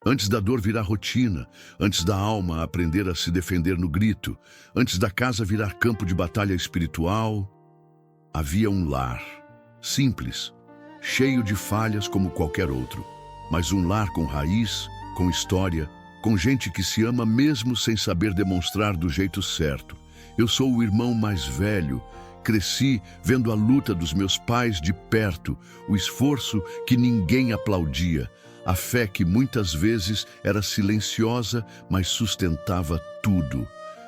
Antes da dor virar rotina, antes da alma aprender a se defender no grito, antes da casa virar campo de batalha espiritual, havia um lar, simples, cheio de falhas como qualquer outro, mas um lar com raiz, com história, com gente que se ama mesmo sem saber demonstrar do jeito certo. Eu sou o irmão mais velho, cresci vendo a luta dos meus pais de perto, o esforço que ninguém aplaudia, a fé que muitas vezes era silenciosa, mas sustentava tudo.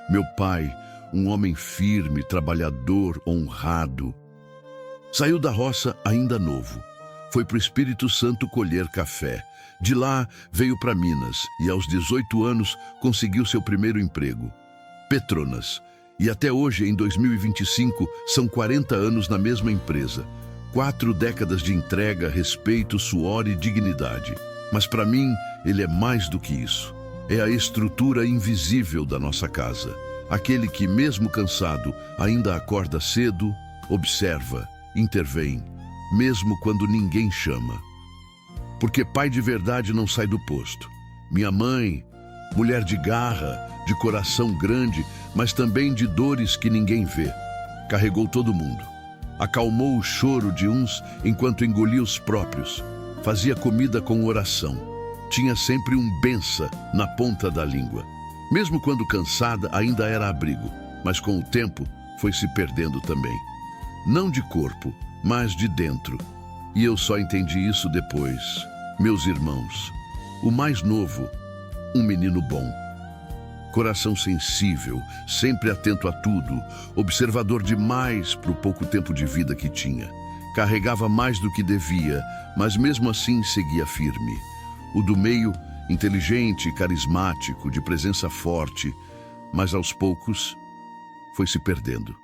Meu pai, um homem firme, trabalhador, honrado. Saiu da roça ainda novo. Foi para o Espírito Santo colher café. De lá veio para Minas e aos 18 anos conseguiu seu primeiro emprego. Petronas. E até hoje, em 2025, são 40 anos na mesma empresa. 4 décadas de entrega, respeito, suor e dignidade. Mas para mim, ele é mais do que isso. É a estrutura invisível da nossa casa. Aquele que, mesmo cansado, ainda acorda cedo, observa, intervém, mesmo quando ninguém chama. Porque pai de verdade não sai do posto. Minha mãe, mulher de garra, de coração grande, mas também de dores que ninguém vê. Carregou todo mundo. Acalmou o choro de uns enquanto engolia os próprios. Fazia comida com oração. Tinha sempre um bença na ponta da língua. Mesmo quando cansada, ainda era abrigo, mas com o tempo foi se perdendo também. Não de corpo, mas de dentro. E eu só entendi isso depois. Meus irmãos, o mais novo, um menino bom. Coração sensível, sempre atento a tudo, observador demais para o pouco tempo de vida que tinha. Carregava mais do que devia, mas mesmo assim seguia firme. O do meio, inteligente, carismático, de presença forte, mas aos poucos foi se perdendo.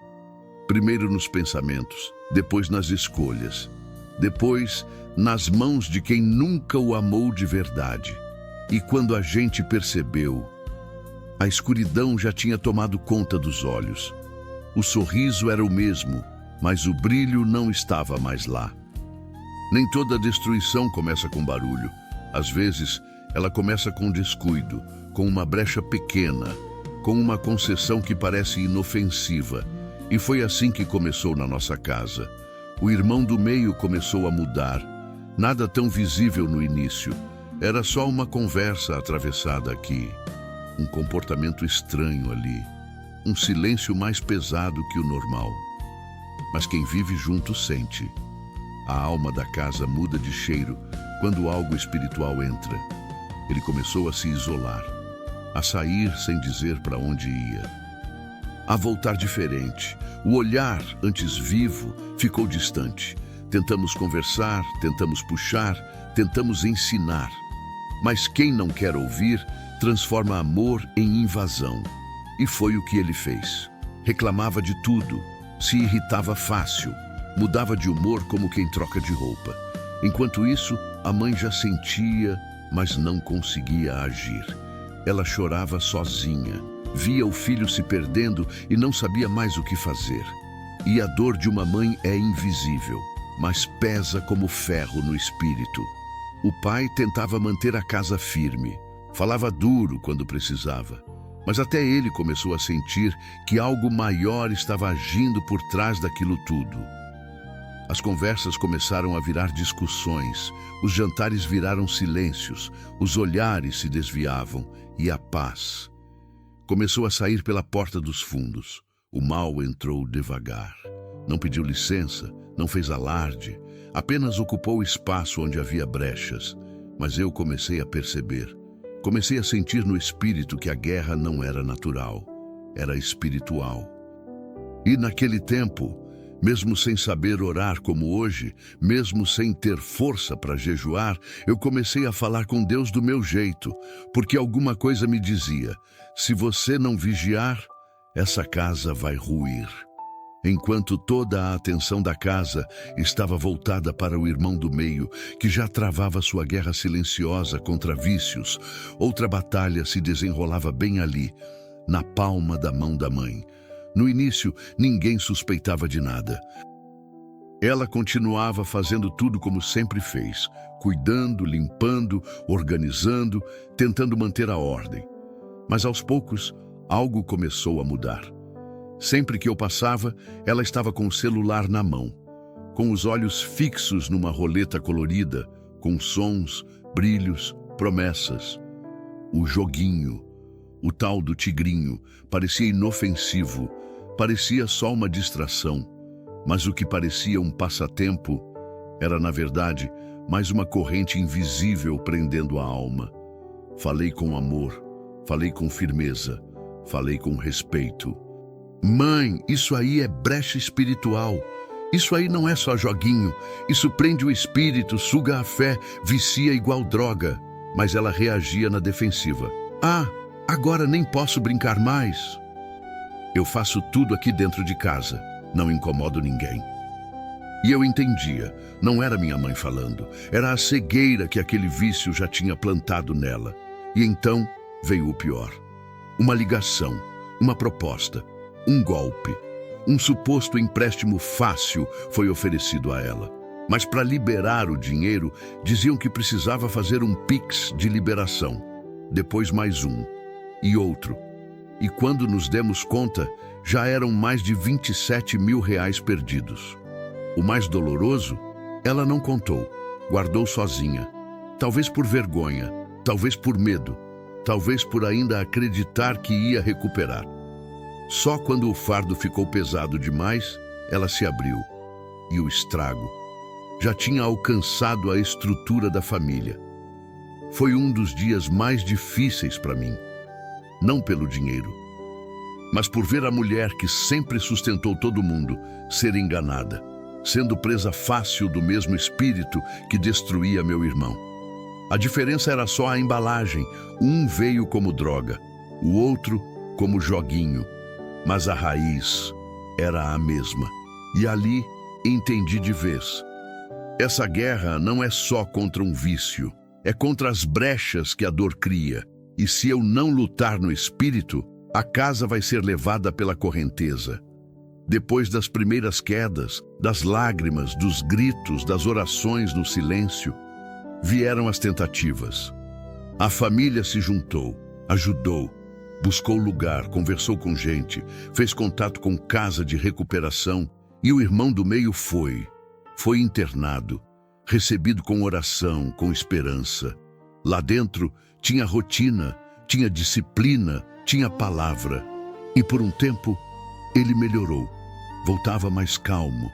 Primeiro nos pensamentos, depois nas escolhas, depois nas mãos de quem nunca o amou de verdade. E quando a gente percebeu, a escuridão já tinha tomado conta dos olhos. O sorriso era o mesmo, mas o brilho não estava mais lá. Nem toda destruição começa com barulho. Às vezes, ela começa com descuido, com uma brecha pequena, com uma concessão que parece inofensiva. E foi assim que começou na nossa casa. O irmão do meio começou a mudar. Nada tão visível no início. Era só uma conversa atravessada aqui. Um comportamento estranho ali. Um silêncio mais pesado que o normal. Mas quem vive junto sente. A alma da casa muda de cheiro quando algo espiritual entra. Ele começou a se isolar, a sair sem dizer para onde ia, a voltar diferente. O olhar, antes vivo, ficou distante. Tentamos conversar, tentamos puxar, tentamos ensinar. Mas quem não quer ouvir, transforma amor em invasão. E foi o que ele fez. Reclamava de tudo, se irritava fácil, mudava de humor como quem troca de roupa. Enquanto isso, a mãe já sentia, mas não conseguia agir. Ela chorava sozinha, via o filho se perdendo e não sabia mais o que fazer. E a dor de uma mãe é invisível, mas pesa como ferro no espírito. O pai tentava manter a casa firme, falava duro quando precisava, mas até ele começou a sentir que algo maior estava agindo por trás daquilo tudo. As conversas começaram a virar discussões, os jantares viraram silêncios, os olhares se desviavam e a paz começou a sair pela porta dos fundos. O mal entrou devagar. Não pediu licença, não fez alarde, apenas ocupou o espaço onde havia brechas. Mas eu comecei a perceber, comecei a sentir no espírito que a guerra não era natural, era espiritual. E naquele tempo, mesmo sem saber orar como hoje, mesmo sem ter força para jejuar, eu comecei a falar com Deus do meu jeito, porque alguma coisa me dizia: se você não vigiar, essa casa vai ruir. Enquanto toda a atenção da casa estava voltada para o irmão do meio, que já travava sua guerra silenciosa contra vícios, outra batalha se desenrolava bem ali, na palma da mão da mãe. No início, ninguém suspeitava de nada. Ela continuava fazendo tudo como sempre fez, cuidando, limpando, organizando, tentando manter a ordem. Mas aos poucos, algo começou a mudar. Sempre que eu passava, ela estava com o celular na mão, com os olhos fixos numa roleta colorida, com sons, brilhos, promessas. O joguinho, o tal do tigrinho, parecia inofensivo, parecia só uma distração, mas o que parecia um passatempo era, na verdade, mais uma corrente invisível prendendo a alma. Falei com amor, falei com firmeza, falei com respeito. Mãe, isso aí é brecha espiritual. Isso aí não é só joguinho. Isso prende o espírito, suga a fé, vicia igual droga. Mas ela reagia na defensiva. Ah, agora nem posso brincar mais. Eu faço tudo aqui dentro de casa. Não incomodo ninguém. E eu entendia. Não era minha mãe falando. Era a cegueira que aquele vício já tinha plantado nela. E então veio o pior. Uma ligação, uma proposta, um golpe. Um suposto empréstimo fácil foi oferecido a ela. Mas para liberar o dinheiro, diziam que precisava fazer um Pix de liberação. Depois mais um. E outro. E quando nos demos conta, já eram mais de 27 mil reais perdidos. O mais doloroso, ela não contou. Guardou sozinha. Talvez por vergonha, talvez por medo, talvez por ainda acreditar que ia recuperar. Só quando o fardo ficou pesado demais, ela se abriu. E o estrago já tinha alcançado a estrutura da família. Foi um dos dias mais difíceis para mim. Não pelo dinheiro, mas por ver a mulher que sempre sustentou todo mundo ser enganada, sendo presa fácil do mesmo espírito que destruía meu irmão. A diferença era só a embalagem. Um veio como droga, o outro como joguinho. Mas a raiz era a mesma. E ali entendi de vez. Essa guerra não é só contra um vício, é contra as brechas que a dor cria. E se eu não lutar no espírito, a casa vai ser levada pela correnteza. Depois das primeiras quedas, das lágrimas, dos gritos, das orações no silêncio, vieram as tentativas. A família se juntou, ajudou, buscou lugar, conversou com gente, fez contato com casa de recuperação e o irmão do meio foi internado, recebido com oração, com esperança. Lá dentro tinha rotina, tinha disciplina, tinha palavra. E por um tempo ele melhorou, voltava mais calmo,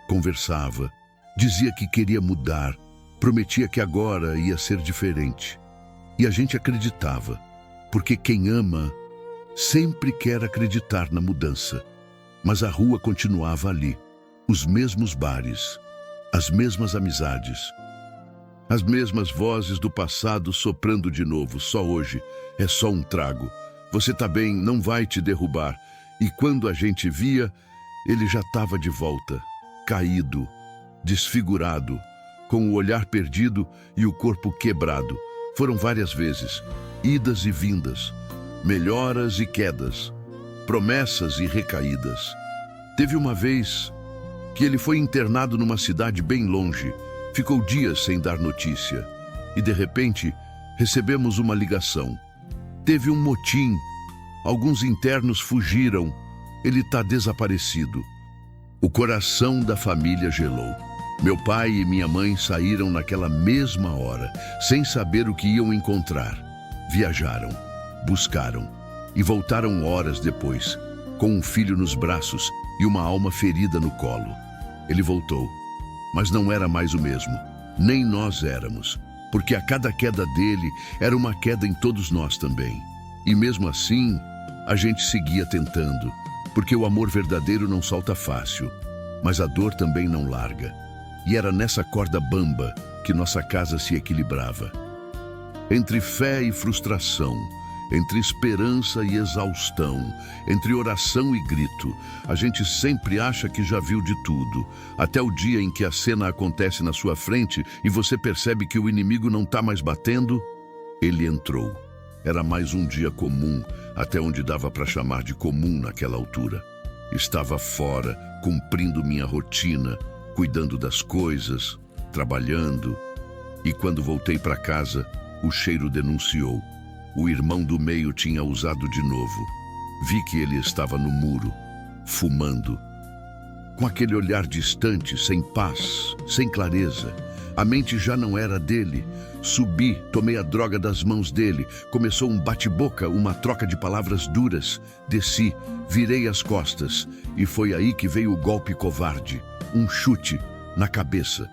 conversava, dizia que queria mudar, prometia que agora ia ser diferente. E a gente acreditava. Porque quem ama sempre quer acreditar na mudança. Mas a rua continuava ali, os mesmos bares, as mesmas amizades, as mesmas vozes do passado soprando de novo. Só hoje é só um trago. Você tá bem, não vai te derrubar. E quando a gente via, ele já estava de volta, caído, desfigurado, com o olhar perdido e o corpo quebrado. Foram várias vezes. Idas e vindas, melhoras e quedas, promessas e recaídas. Teve uma vez que ele foi internado numa cidade bem longe, ficou dias sem dar notícia e de repente recebemos uma ligação. Teve um motim, alguns internos fugiram, ele está desaparecido. O coração da família gelou. Meu pai e minha mãe saíram naquela mesma hora, sem saber o que iam encontrar. Viajaram, buscaram e voltaram horas depois, com um filho nos braços e uma alma ferida no colo. Ele voltou, mas não era mais o mesmo, nem nós éramos, porque a cada queda dele era uma queda em todos nós também. E mesmo assim, a gente seguia tentando, porque o amor verdadeiro não solta fácil, mas a dor também não larga. E era nessa corda bamba que nossa casa se equilibrava. Entre fé e frustração, entre esperança e exaustão, entre oração e grito, a gente sempre acha que já viu de tudo, até o dia em que a cena acontece na sua frente e você percebe que o inimigo não está mais batendo. Ele entrou. Era mais um dia comum, até onde dava para chamar de comum naquela altura. Estava fora, cumprindo minha rotina, cuidando das coisas, trabalhando. E quando voltei para casa, o cheiro denunciou. O irmão do meio tinha usado de novo. Vi que ele estava no muro, fumando. Com aquele olhar distante, sem paz, sem clareza. A mente já não era dele. Subi, tomei a droga das mãos dele. Começou um bate-boca, uma troca de palavras duras. Desci, virei as costas. E foi aí que veio o golpe covarde. Um chute na cabeça.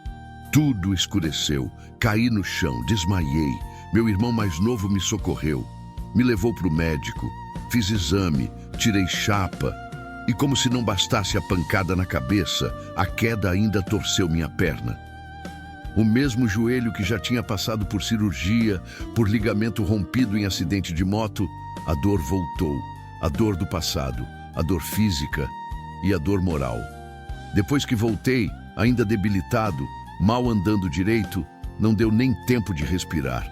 Tudo escureceu. Caí no chão, desmaiei. Meu irmão mais novo me socorreu. Me levou para o médico. Fiz exame, tirei chapa. E como se não bastasse a pancada na cabeça, a queda ainda torceu minha perna. O mesmo joelho que já tinha passado por cirurgia, por ligamento rompido em acidente de moto, a dor voltou. A dor do passado, a dor física e a dor moral. Depois que voltei, ainda debilitado, mal andando direito, não deu nem tempo de respirar.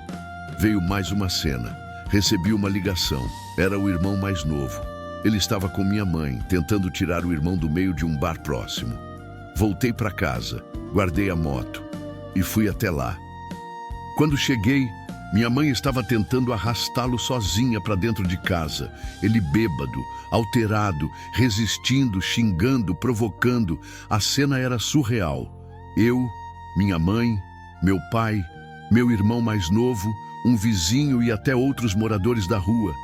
Veio mais uma cena. Recebi uma ligação. Era o irmão mais novo. Ele estava com minha mãe, tentando tirar o irmão do meio de um bar próximo. Voltei para casa, guardei a moto e fui até lá. Quando cheguei, minha mãe estava tentando arrastá-lo sozinha para dentro de casa. Ele bêbado, alterado, resistindo, xingando, provocando. A cena era surreal. Eu, minha mãe, meu pai, meu irmão mais novo, um vizinho e até outros moradores da rua.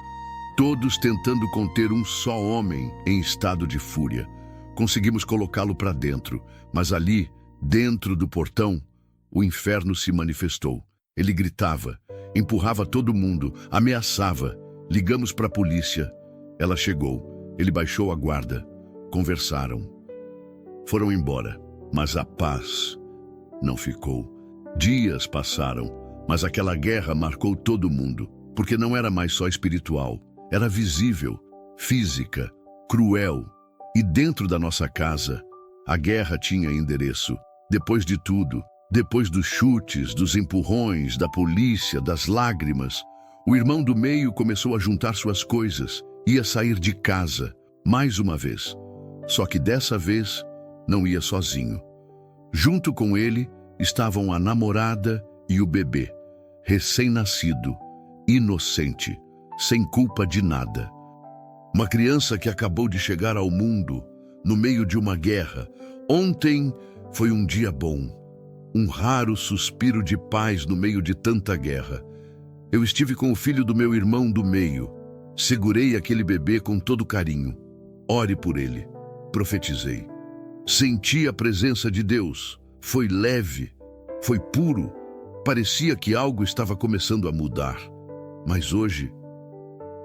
Todos tentando conter um só homem em estado de fúria. Conseguimos colocá-lo para dentro, mas ali, dentro do portão, o inferno se manifestou. Ele gritava, empurrava todo mundo, ameaçava. Ligamos para a polícia. Ela chegou. Ele baixou a guarda. Conversaram. Foram embora, mas a paz não ficou. Dias passaram, mas aquela guerra marcou todo mundo, porque não era mais só espiritual. Era visível, física, cruel. E dentro da nossa casa, a guerra tinha endereço. Depois de tudo, depois dos chutes, dos empurrões, da polícia, das lágrimas, o irmão do meio começou a juntar suas coisas, ia sair de casa, mais uma vez. Só que dessa vez, não ia sozinho. Junto com ele estavam a namorada e o bebê, recém-nascido, inocente, sem culpa de nada. Uma criança que acabou de chegar ao mundo, no meio de uma guerra. Ontem foi um dia bom, um raro suspiro de paz no meio de tanta guerra. Eu estive com o filho do meu irmão do meio. Segurei aquele bebê com todo carinho. Ore por ele. Profetizei. Senti a presença de Deus. Foi leve, foi puro. Parecia que algo estava começando a mudar. Mas hoje,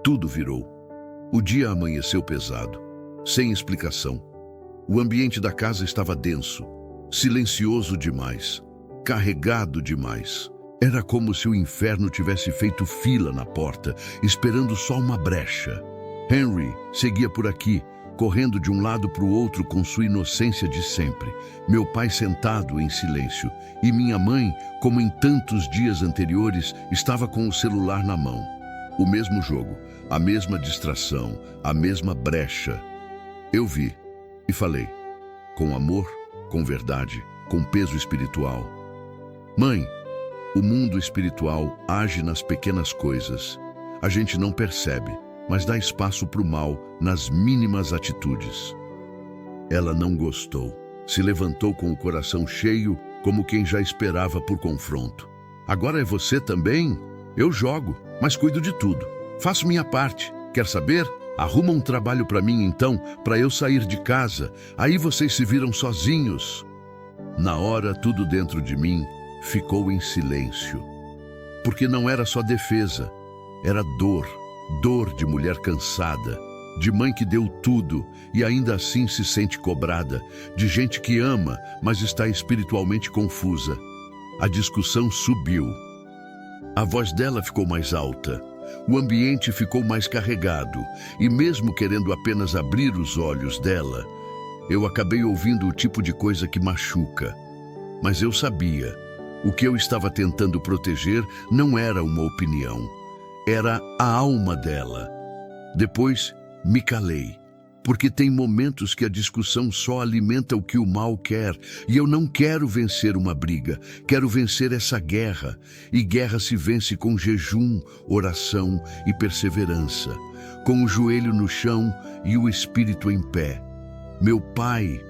tudo virou. O dia amanheceu pesado, sem explicação. O ambiente da casa estava denso, silencioso demais, carregado demais. Era como se o inferno tivesse feito fila na porta, esperando só uma brecha. Henry seguia por aqui, correndo de um lado para o outro com sua inocência de sempre. Meu pai sentado em silêncio. E minha mãe, como em tantos dias anteriores, estava com o celular na mão. O mesmo jogo, a mesma distração, a mesma brecha. Eu vi e falei, com amor, com verdade, com peso espiritual. Mãe, o mundo espiritual age nas pequenas coisas. A gente não percebe, mas dá espaço para o mal nas mínimas atitudes. Ela não gostou. Se levantou com o coração cheio, como quem já esperava por confronto. Agora é você também? Eu jogo, mas cuido de tudo. Faço minha parte. Quer saber? Arruma um trabalho para mim então, para eu sair de casa. Aí vocês se viram sozinhos. Na hora, tudo dentro de mim ficou em silêncio. Porque não era só defesa, era dor. Dor de mulher cansada, de mãe que deu tudo e ainda assim se sente cobrada, de gente que ama, mas está espiritualmente confusa. A discussão subiu. A voz dela ficou mais alta. O ambiente ficou mais carregado. E mesmo querendo apenas abrir os olhos dela, eu acabei ouvindo o tipo de coisa que machuca. Mas eu sabia. O que eu estava tentando proteger não era uma opinião. Era a alma dela. Depois, me calei. Porque tem momentos que a discussão só alimenta o que o mal quer, e eu não quero vencer uma briga, quero vencer essa guerra. E guerra se vence com jejum, oração e perseverança, com o joelho no chão e o espírito em pé. Meu pai,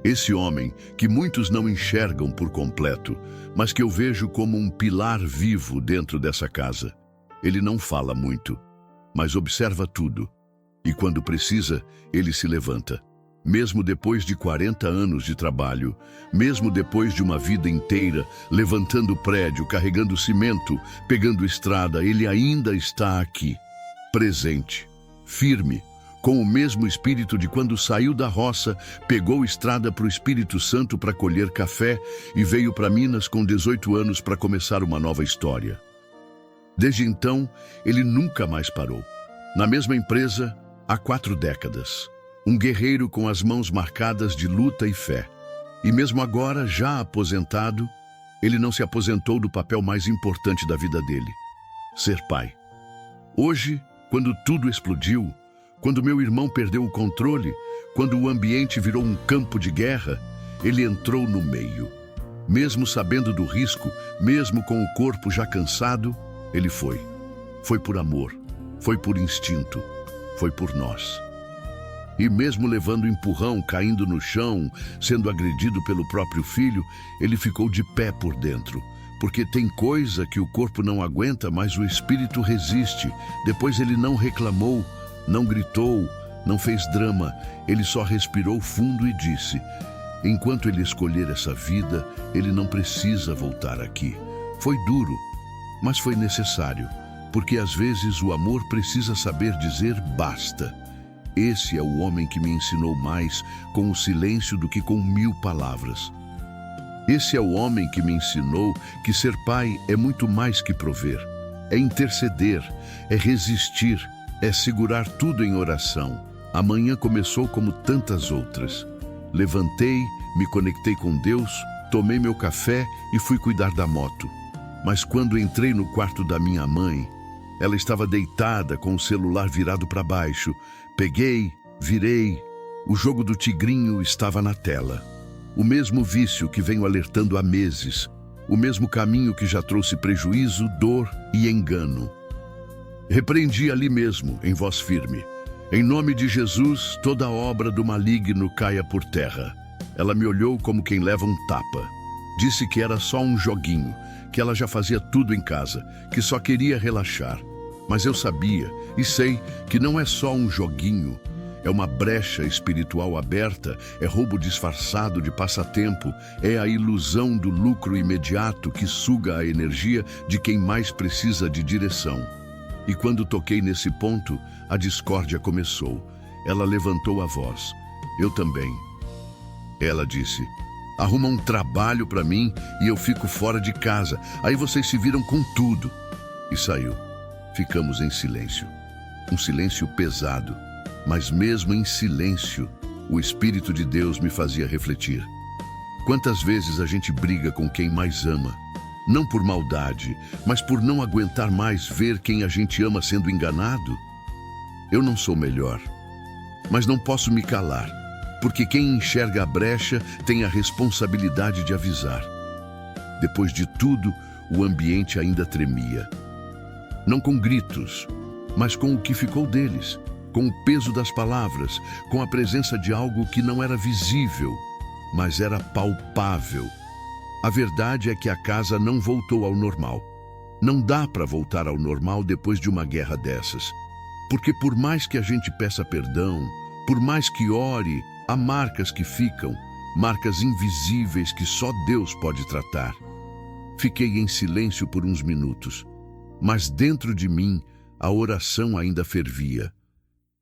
esse homem que muitos não enxergam por completo, mas que eu vejo como um pilar vivo dentro dessa casa. Ele não fala muito, mas observa tudo. E quando precisa, ele se levanta. Mesmo depois de 40 anos de trabalho, mesmo depois de uma vida inteira, levantando prédio, carregando cimento, pegando estrada, ele ainda está aqui, presente, firme, com o mesmo espírito de quando saiu da roça, pegou estrada para o Espírito Santo para colher café e veio para Minas com 18 anos para começar uma nova história. Desde então, ele nunca mais parou. Na mesma empresa, há 4 décadas. Um guerreiro com as mãos marcadas de luta e fé. E mesmo agora, já aposentado, ele não se aposentou do papel mais importante da vida dele: ser pai. Hoje, quando tudo explodiu, quando meu irmão perdeu o controle, quando o ambiente virou um campo de guerra, ele entrou no meio. Mesmo sabendo do risco, mesmo com o corpo já cansado, ele foi. Foi por amor, foi por instinto, foi por nós. E mesmo levando empurrão, caindo no chão, sendo agredido pelo próprio filho, ele ficou de pé por dentro. Porque tem coisa que o corpo não aguenta, mas o espírito resiste. Depois ele não reclamou, não gritou, não fez drama. Ele só respirou fundo e disse: enquanto ele escolher essa vida, ele não precisa voltar aqui. Foi duro, mas foi necessário. Porque às vezes o amor precisa saber dizer basta. Esse é o homem que me ensinou mais com o silêncio do que com 1000 palavras. Esse é o homem que me ensinou que ser pai é muito mais que prover. É interceder, é resistir, é segurar tudo em oração. A manhã começou como tantas outras. Levantei, me conectei com Deus, tomei meu café e fui cuidar da moto. Mas quando entrei no quarto da minha mãe, ela estava deitada com o celular virado para baixo. Peguei, virei. O jogo do tigrinho estava na tela. O mesmo vício que venho alertando há meses. O mesmo caminho que já trouxe prejuízo, dor e engano. Repreendi ali mesmo, em voz firme: em nome de Jesus, toda obra do maligno caia por terra. Ela me olhou como quem leva um tapa. Disse que era só um joguinho, que ela já fazia tudo em casa, que só queria relaxar. Mas eu sabia e sei que não é só um joguinho. É uma brecha espiritual aberta, é roubo disfarçado de passatempo, é a ilusão do lucro imediato que suga a energia de quem mais precisa de direção. E quando toquei nesse ponto, a discórdia começou. Ela levantou a voz. Eu também. Ela disse: arruma um trabalho para mim e eu fico fora de casa. Aí vocês se viram com tudo. E saiu. Ficamos em silêncio. Um silêncio pesado. Mas mesmo em silêncio, o Espírito de Deus me fazia refletir. Quantas vezes a gente briga com quem mais ama? Não por maldade, mas por não aguentar mais ver quem a gente ama sendo enganado? Eu não sou melhor, mas não posso me calar, porque quem enxerga a brecha tem a responsabilidade de avisar. Depois de tudo, o ambiente ainda tremia. Não com gritos, mas com o que ficou deles, com o peso das palavras, com a presença de algo que não era visível, mas era palpável. A verdade é que a casa não voltou ao normal. Não dá para voltar ao normal depois de uma guerra dessas. Porque por mais que a gente peça perdão, por mais que ore, há marcas que ficam, marcas invisíveis que só Deus pode tratar. Fiquei em silêncio por uns minutos, mas dentro de mim a oração ainda fervia.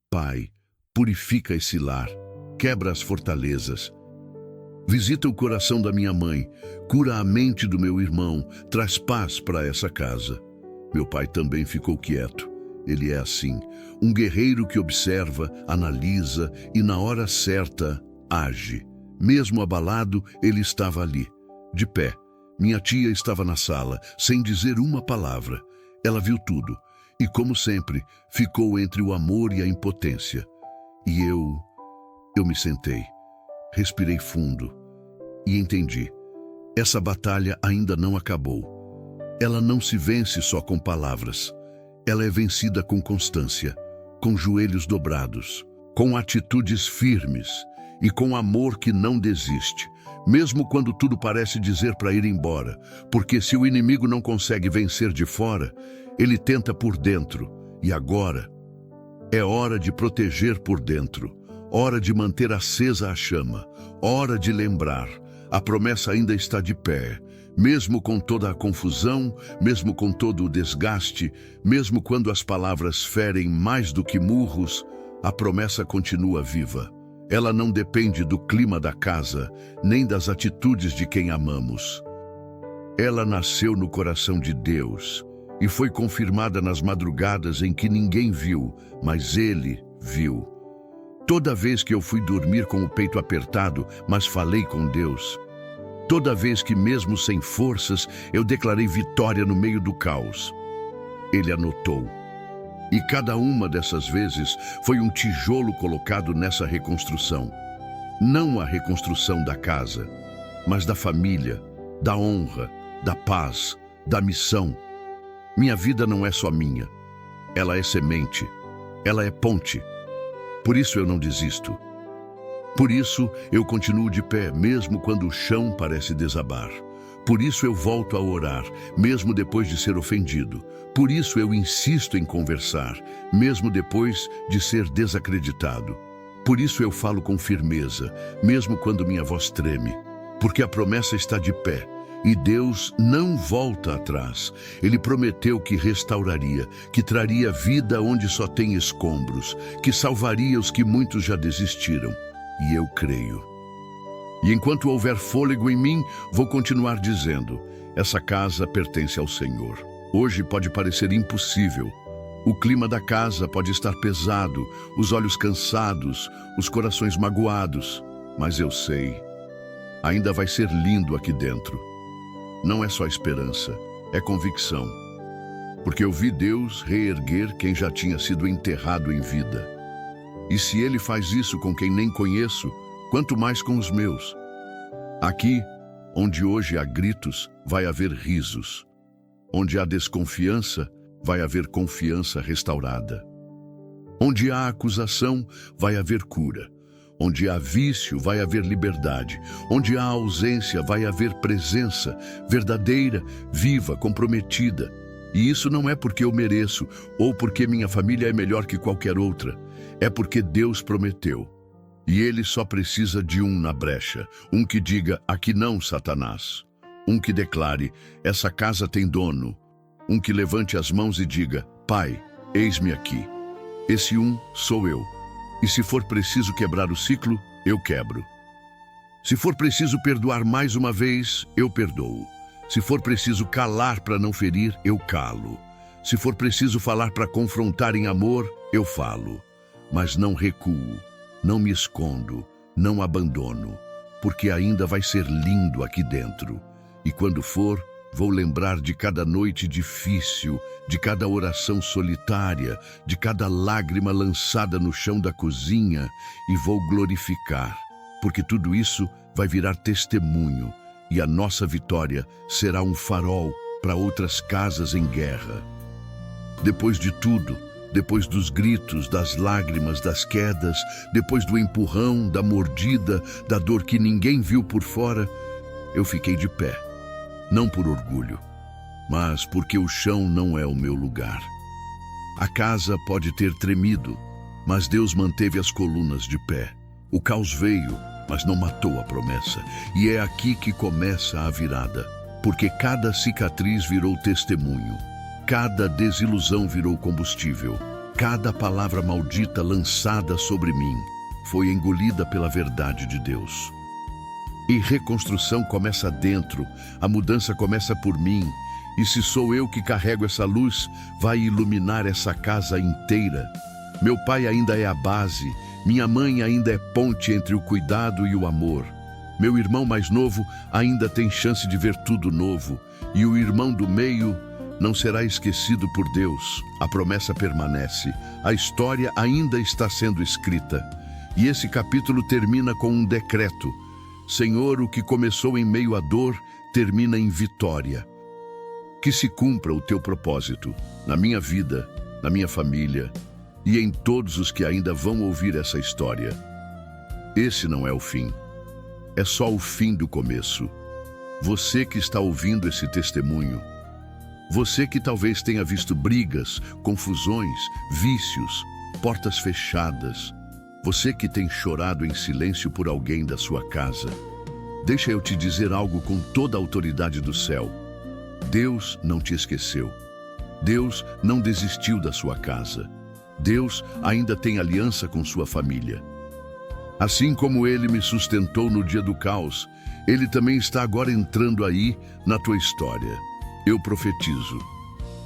Pai, purifica esse lar, quebra as fortalezas. Visita o coração da minha mãe, cura a mente do meu irmão, traz paz para essa casa. Meu pai também ficou quieto. Ele é assim, um guerreiro que observa, analisa e na hora certa age. Mesmo abalado, ele estava ali, de pé. Minha tia estava na sala, sem dizer uma palavra. Ela viu tudo e, como sempre, ficou entre o amor e a impotência. E eu me sentei, respirei fundo e entendi. Essa batalha ainda não acabou. Ela não se vence só com palavras. Ela é vencida com constância, com joelhos dobrados, com atitudes firmes e com amor que não desiste, mesmo quando tudo parece dizer para ir embora, porque se o inimigo não consegue vencer de fora, ele tenta por dentro. E agora é hora de proteger por dentro, hora de manter acesa a chama, hora de lembrar. A promessa ainda está de pé, mesmo com toda a confusão, mesmo com todo o desgaste, mesmo quando as palavras ferem mais do que murros, a promessa continua viva. Ela não depende do clima da casa, nem das atitudes de quem amamos. Ela nasceu no coração de Deus e foi confirmada nas madrugadas em que ninguém viu, mas Ele viu. Toda vez que eu fui dormir com o peito apertado, mas falei com Deus. Toda vez que, mesmo sem forças, eu declarei vitória no meio do caos. Ele anotou. E cada uma dessas vezes foi um tijolo colocado nessa reconstrução. Não a reconstrução da casa, mas da família, da honra, da paz, da missão. Minha vida não é só minha. Ela é semente. Ela é ponte. Por isso eu não desisto. Por isso eu continuo de pé, mesmo quando o chão parece desabar. Por isso eu volto a orar, mesmo depois de ser ofendido. Por isso eu insisto em conversar, mesmo depois de ser desacreditado. Por isso eu falo com firmeza, mesmo quando minha voz treme. Porque a promessa está de pé. E Deus não volta atrás. Ele prometeu que restauraria, que traria vida onde só tem escombros, que salvaria os que muitos já desistiram. E eu creio. E enquanto houver fôlego em mim, vou continuar dizendo: essa casa pertence ao Senhor. Hoje pode parecer impossível. O clima da casa pode estar pesado, os olhos cansados, os corações magoados. Mas eu sei, ainda vai ser lindo aqui dentro. Não é só esperança, é convicção. Porque eu vi Deus reerguer quem já tinha sido enterrado em vida. E se Ele faz isso com quem nem conheço, quanto mais com os meus. Aqui, onde hoje há gritos, vai haver risos. Onde há desconfiança, vai haver confiança restaurada. Onde há acusação, vai haver cura. Onde há vício, vai haver liberdade. Onde há ausência, vai haver presença verdadeira, viva, comprometida. E isso não é porque eu mereço ou porque minha família é melhor que qualquer outra. É porque Deus prometeu. E Ele só precisa de um na brecha. Um que diga: aqui não, Satanás. Um que declare: essa casa tem dono. Um que levante as mãos e diga: Pai, eis-me aqui. Esse um sou eu. E se for preciso quebrar o ciclo, eu quebro. Se for preciso perdoar mais uma vez, eu perdoo. Se for preciso calar para não ferir, eu calo. Se for preciso falar para confrontar em amor, eu falo. Mas não recuo, não me escondo, não abandono, porque ainda vai ser lindo aqui dentro. E quando for, vou lembrar de cada noite difícil, de cada oração solitária, de cada lágrima lançada no chão da cozinha e vou glorificar, porque tudo isso vai virar testemunho e a nossa vitória será um farol para outras casas em guerra. Depois de tudo, depois dos gritos, das lágrimas, das quedas, depois do empurrão, da mordida, da dor que ninguém viu por fora, eu fiquei de pé. Não por orgulho, mas porque o chão não é o meu lugar. A casa pode ter tremido, mas Deus manteve as colunas de pé. O caos veio, mas não matou a promessa. E é aqui que começa a virada, porque cada cicatriz virou testemunho. Cada desilusão virou combustível. Cada palavra maldita lançada sobre mim foi engolida pela verdade de Deus. E reconstrução começa dentro, a mudança começa por mim. E se sou eu que carrego essa luz, vai iluminar essa casa inteira. Meu pai ainda é a base, minha mãe ainda é ponte entre o cuidado e o amor. Meu irmão mais novo ainda tem chance de ver tudo novo. E o irmão do meio, não será esquecido por Deus. A promessa permanece. A história ainda está sendo escrita. E esse capítulo termina com um decreto. Senhor, o que começou em meio à dor, termina em vitória. Que se cumpra o teu propósito na minha vida, na minha família e em todos os que ainda vão ouvir essa história. Esse não é o fim. É só o fim do começo. Você que está ouvindo esse testemunho, você que talvez tenha visto brigas, confusões, vícios, portas fechadas, você que tem chorado em silêncio por alguém da sua casa, deixa eu te dizer algo com toda a autoridade do céu. Deus não te esqueceu. Deus não desistiu da sua casa. Deus ainda tem aliança com sua família. Assim como Ele me sustentou no dia do caos, Ele também está agora entrando aí na tua história. Eu profetizo.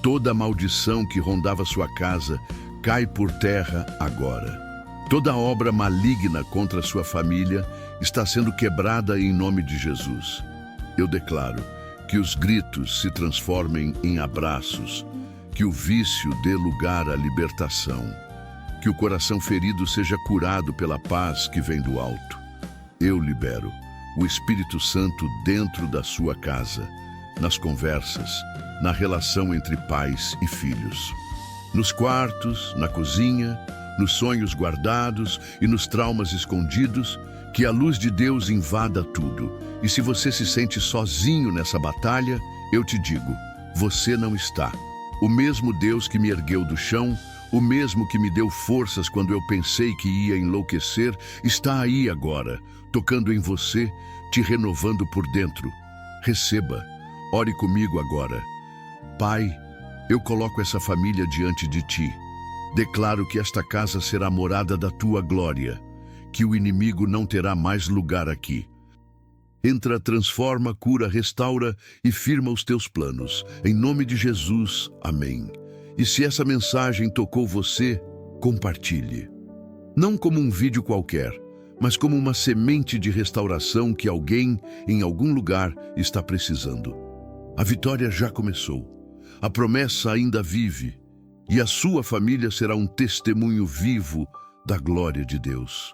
Toda a maldição que rondava sua casa cai por terra agora. Toda obra maligna contra sua família está sendo quebrada em nome de Jesus. Eu declaro que os gritos se transformem em abraços, que o vício dê lugar à libertação, que o coração ferido seja curado pela paz que vem do alto. Eu libero o Espírito Santo dentro da sua casa, nas conversas, na relação entre pais e filhos, nos quartos, na cozinha, nos sonhos guardados e nos traumas escondidos, que a luz de Deus invada tudo. E se você se sente sozinho nessa batalha, eu te digo, você não está. O mesmo Deus que me ergueu do chão, o mesmo que me deu forças quando eu pensei que ia enlouquecer, está aí agora, tocando em você, te renovando por dentro. Receba, ore comigo agora. Pai, eu coloco essa família diante de ti. Declaro que esta casa será morada da tua glória, que o inimigo não terá mais lugar aqui. Entra, transforma, cura, restaura e firma os teus planos. Em nome de Jesus, amém. E se essa mensagem tocou você, compartilhe. Não como um vídeo qualquer, mas como uma semente de restauração que alguém, em algum lugar, está precisando. A vitória já começou. A promessa ainda vive. E a sua família será um testemunho vivo da glória de Deus.